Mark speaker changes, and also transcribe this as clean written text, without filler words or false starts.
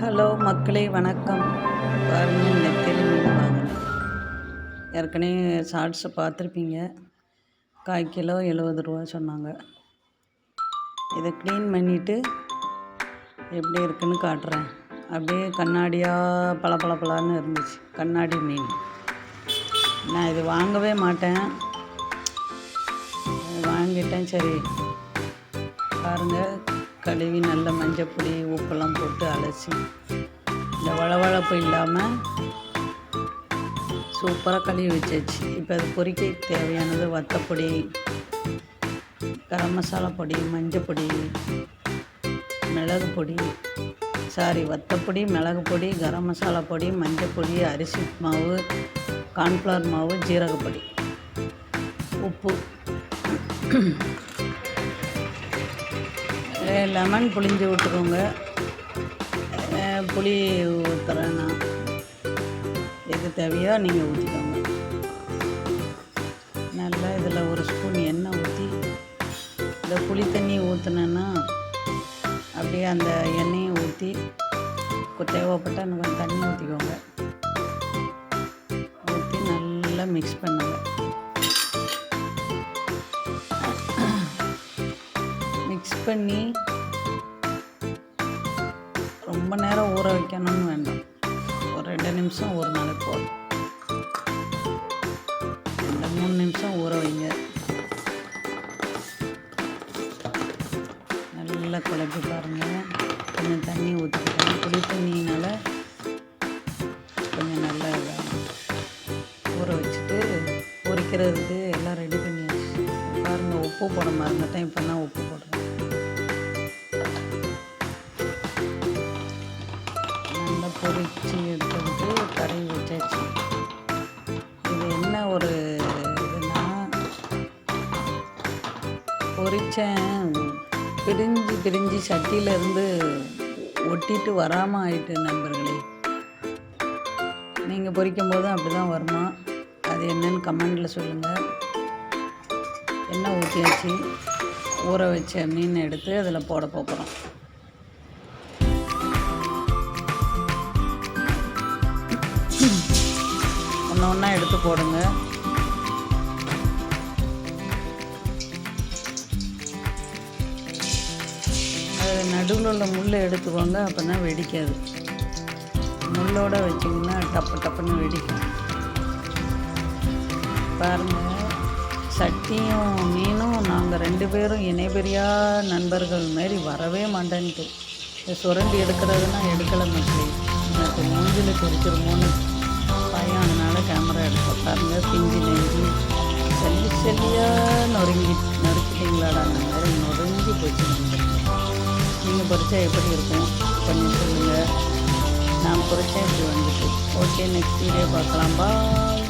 Speaker 1: Hello மக்களே, வணக்கம். பாருங்கள், நெத்திலி மீன் வாங்கினேன். ஏற்கனவே ஷார்ட்ஸை பார்த்துருப்பீங்க. 1/4 கிலோ 70 ரூபா சொன்னாங்க. இதை க்ளீன் பண்ணிவிட்டு எப்படி இருக்குன்னு காட்டுறேன். அப்படியே கண்ணாடியாக பளபளன்னு இருந்துச்சு. கண்ணாடி மீன். நான் இது வாங்கவே மாட்டேன், வாங்கிட்டேன். சரி பாருங்கள், கழுவி நல்ல மஞ்சப்பொடி உப்பெல்லாம் போட்டு அலசி இந்த வளவளப்பு இல்லாமல் சூப்பராக கழுவி வச்சாச்சு. இப்போ அது பொரிக்க தேவையானது வத்தப்பொடி, கரம் மசாலா பொடி, மஞ்சப்பொடி, மிளகு பொடி, வத்தப்பொடி, மிளகு பொடி, கரம் மசாலா பொடி, மஞ்சப்பொடி, அரிசி மாவு, கார்ன்ஃப்ளவர் மாவு, ஜீரகப்பொடி, உப்பு, லெமன் புளிஞ்சு விட்டுக்கோங்க. புளி ஊற்றுறேன் நான். எது தேவையோ நீங்கள் ஊற்றிக்கோங்க. நல்லா இதில் ஒரு ஸ்பூன் எண்ணெய் ஊற்றி இந்த புளி தண்ணி ஊற்றினேன்னா அப்படியே அந்த எண்ணெயை ஊற்றி தேவைப்பட்டால் எனக்கு கொஞ்சம் தண்ணி ஊற்றிக்கோங்க. ஊற்றி நல்லா மிக்ஸ் பண்ணுங்க. மிக்ஸ் பண்ணி ரொம்ப நேரம் ஊற வைக்கணும்னு வேண்டாம். ஒரு 2 நிமிஷம் ஊறினாலே போதும். 2-3 நிமிஷம் ஊற வைங்க. நல்லா குழப்பி பாருங்கள். கொஞ்சம் தண்ணி ஊற்றிக்கிட்டேன். புளி தண்ணியினால் கொஞ்சம் நல்லா ஊற வச்சுட்டு பொரிக்கிறதுக்கு எல்லாம் ரெடி பண்ணி வச்சு பாருங்கள். உப்பு போட மறந்துட்டேன், இப்போ தான் உப்பு போடுறேன். நல்லா பொரித்து எடுத்துக்கிட்டு கறி வச்சாச்சு. இது என்ன ஒரு இதுனா, பொரித்தேன் பிரிஞ்சு சட்டியிலேருந்து ஒட்டிட்டு வராமல் ஆயிட்டு. நண்பர்களே, நீங்கள் பொரிக்கும் போதும் அப்படி தான் வருமா? அது என்னன்னு கமெண்டில் சொல்லுங்கள். எண்ணெய் ஊற்றியாச்சு. ஊற வச்ச மீன் எடுத்து அதில் போட போகிறோம். ஒன்றா எடுத்து போடுங்க. அது நடுவில் உள்ள முள்ளை எடுத்துக்கோங்க, அப்போ தான் வெடிக்காது. முள்ளோடு வச்சிங்கன்னா டப்புன்னு வெடிக்கும். பாருங்கள், சட்டியும் மீனும் நாங்கள் 2 பேரும் இணைபெரியா நண்பர்கள் மாரி வரவே மாட்டேன்ட்டு சுரண்டி எடுக்கிறதுனா எடுக்கலை மக்களே. எனக்கு மூஞ்சில் தெரிச்சிருமோன்னு பையன், அதனால் கேமரா எடுப்போம். பாருங்கள், பிஞ்சு நெஞ்சு செல்லியாக நொறுக்கிட்டீங்களாடா. அந்த மாதிரி நொறுங்கி போச்சு. நீங்கள் பொரிச்சா எப்படி இருக்கும் கொஞ்சம் சொல்லுங்கள். நான் பொரிச்சா இப்படி வந்துட்டு. ஓகே, நெக்ஸ்ட் வீடியோ பார்க்கலாம். பாய்.